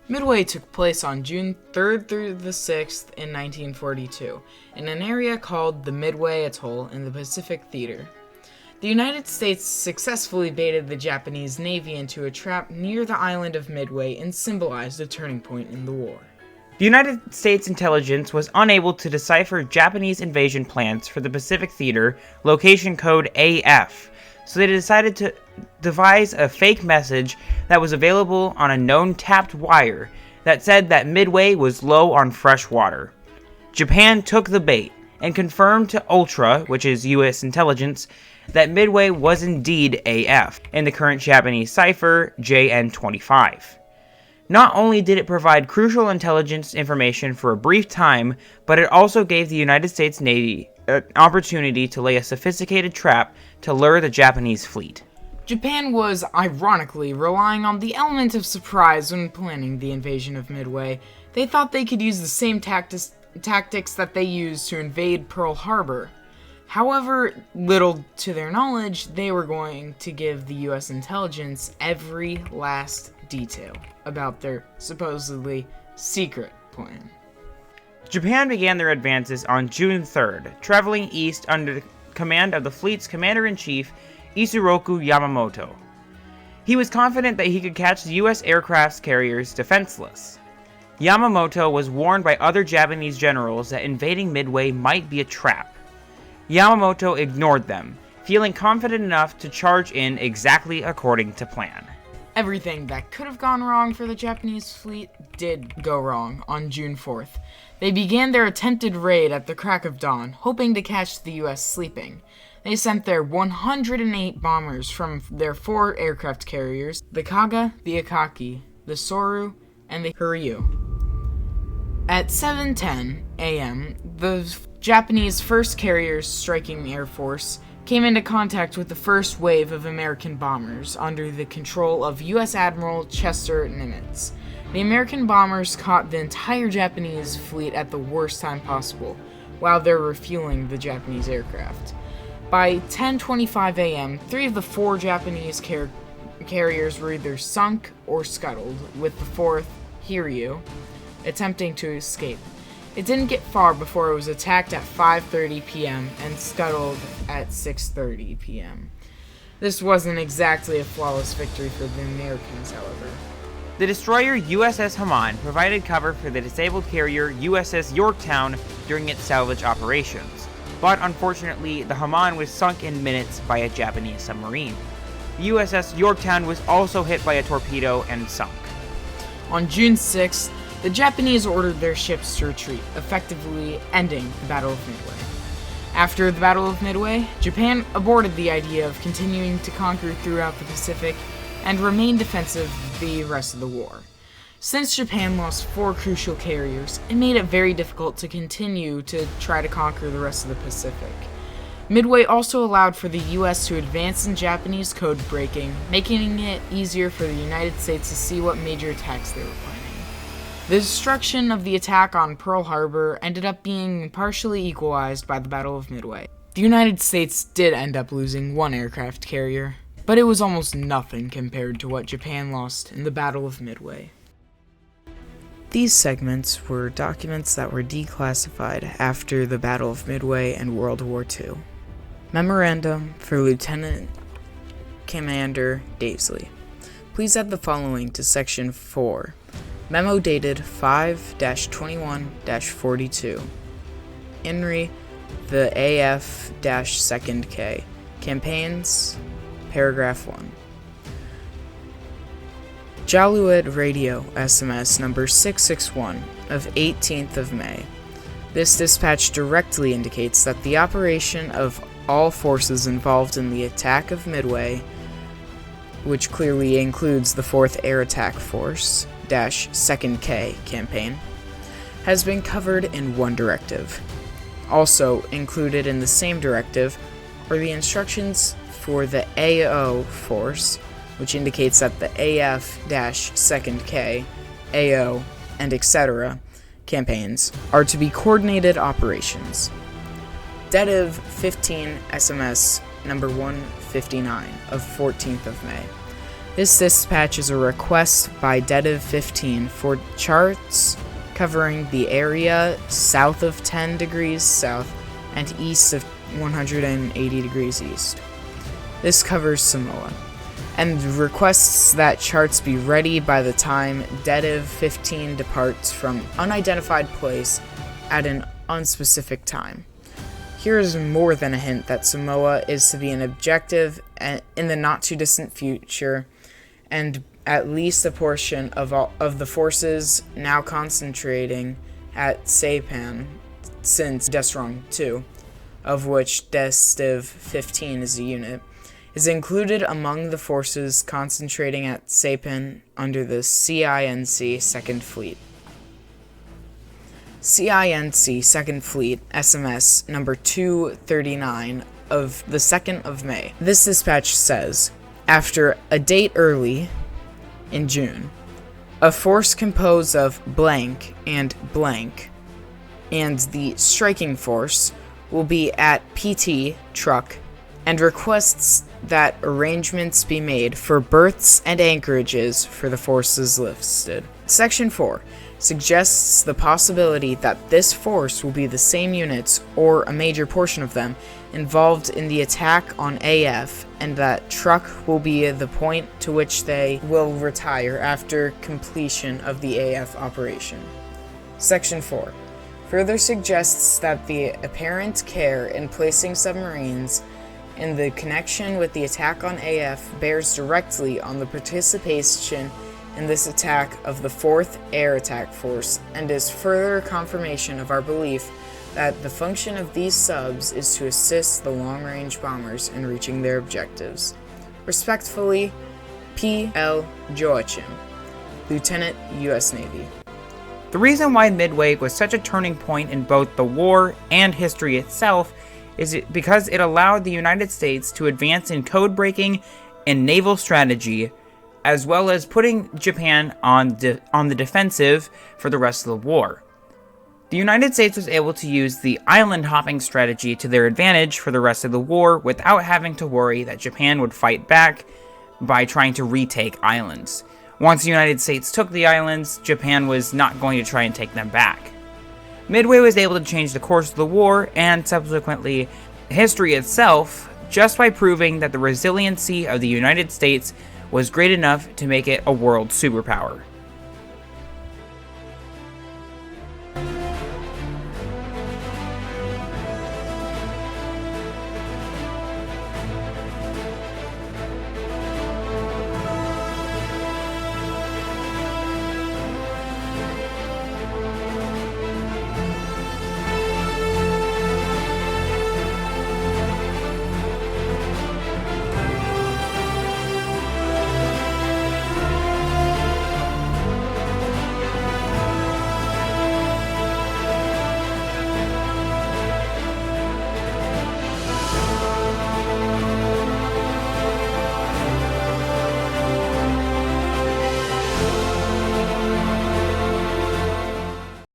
Midway took place on June 3rd through the 6th in 1942, in an area called the Midway Atoll in the Pacific Theater. The United States successfully baited the Japanese Navy into a trap near the island of Midway and symbolized a turning point in the war. The United States intelligence was unable to decipher Japanese invasion plans for the Pacific Theater, location code AF, so they decided to devise a fake message that was available on a known tapped wire that said that Midway was low on fresh water. Japan took the bait and confirmed to Ultra, which is U.S. intelligence, that Midway was indeed AF, in the current Japanese cipher JN25. Not only did it provide crucial intelligence information for a brief time, but it also gave the United States Navy an opportunity to lay a sophisticated trap to lure the Japanese fleet. Japan was, ironically, relying on the element of surprise when planning the invasion of Midway. They thought they could use the same tactics that they used to invade Pearl Harbor. However, little to their knowledge, they were going to give the U.S. intelligence every last detail about their supposedly secret plan. Japan began their advances on June 3rd, traveling east under the command of the fleet's commander-in-chief, Isoroku Yamamoto. He was confident that he could catch the U.S. aircraft carriers defenseless. Yamamoto was warned by other Japanese generals that invading Midway might be a trap. Yamamoto ignored them, feeling confident enough to charge in exactly according to plan. Everything that could have gone wrong for the Japanese fleet did go wrong on June 4th. They began their attempted raid at the crack of dawn, hoping to catch the U.S. sleeping. They sent their 108 bombers from their 4 aircraft carriers, the Kaga, the Akaki, the Soru, and the Hiryu. At 7:10 a.m., the Japanese first carriers striking the Air Force came into contact with the first wave of American bombers under the control of U.S. Admiral Chester Nimitz. The American bombers caught the entire Japanese fleet at the worst time possible, while they were refueling the Japanese aircraft. By 10:25 a.m., 3 of the 4 Japanese carriers were either sunk or scuttled, with the 4th, Hiryu, attempting to escape. It didn't get far before it was attacked at 5:30 p.m. and scuttled at 6:30 p.m. This wasn't exactly a flawless victory for the Americans, however. The destroyer USS Haman provided cover for the disabled carrier USS Yorktown during its salvage operations, but unfortunately the Haman was sunk in minutes by a Japanese submarine. The USS Yorktown was also hit by a torpedo and sunk. On June 6th, the Japanese ordered their ships to retreat, effectively ending the Battle of Midway. After the Battle of Midway, Japan aborted the idea of continuing to conquer throughout the Pacific and remain defensive the rest of the war. Since Japan lost 4 crucial carriers, it made it very difficult to continue to try to conquer the rest of the Pacific. Midway also allowed for the U.S. to advance in Japanese code breaking, making it easier for the United States to see what major attacks they were planning. The destruction of the attack on Pearl Harbor ended up being partially equalized by the Battle of Midway. The United States did end up losing 1 aircraft carrier, but it was almost nothing compared to what Japan lost in the Battle of Midway. These segments were documents that were declassified after the Battle of Midway and World War II. Memorandum for Lieutenant Commander Daisley. Please add the following to Section 4. Memo dated 5-21-42. INRI, the AF-2nd K. Campaigns, Paragraph 1. WWII Radio SMS number 661 of 18th of May. This dispatch directly indicates that the operation of all forces involved in the attack of Midway, which clearly includes the 4th Air Attack Force, -2nd K campaign, has been covered in one directive. Also included in the same directive are the instructions for the AO force, which indicates that the AF-2nd K, AO, and etc. campaigns are to be coordinated operations. Dative 15 SMS number 159 of 14th of May. This dispatch is a request by WWII for charts covering the area south of 10 degrees south and east of 180 degrees east. This covers Samoa, and requests that charts be ready by the time WWII departs from unidentified place at an unspecific time. Here is more than a hint that Samoa is to be an objective in the not-too-distant future, and at least a portion of the forces now concentrating at Saipan, since Desrong II, of which Destiv 15 is a unit, is included among the forces concentrating at Saipan under the CINC 2nd Fleet. CINC 2nd Fleet, SMS number 239 of the 2nd of May. This dispatch says, after a date early in June, a force composed of blank and the striking force will be at PT Truck and requests that arrangements be made for berths and anchorages for the forces listed. Section 4 suggests the possibility that this force will be the same units, or a major portion of them, involved in the attack on AF, and that Truck will be the point to which they will retire after completion of the AF operation. Section 4 further suggests that the apparent care in placing submarines in the connection with the attack on AF bears directly on the participation in this attack of the 4th Air Attack Force, and is further confirmation of our belief that the function of these subs is to assist the long-range bombers in reaching their objectives. Respectfully, P.L. Joachim, Lieutenant, U.S. Navy. The reason why Midway was such a turning point in both the war and history itself is because it allowed the United States to advance in code-breaking and naval strategy, as well as putting Japan on the defensive for the rest of the war. The United States was able to use the island hopping strategy to their advantage for the rest of the war without having to worry that Japan would fight back by trying to retake islands. Once the United States took the islands, Japan was not going to try and take them back. Midway was able to change the course of the war and subsequently history itself just by proving that the resiliency of the United States was great enough to make it a world superpower.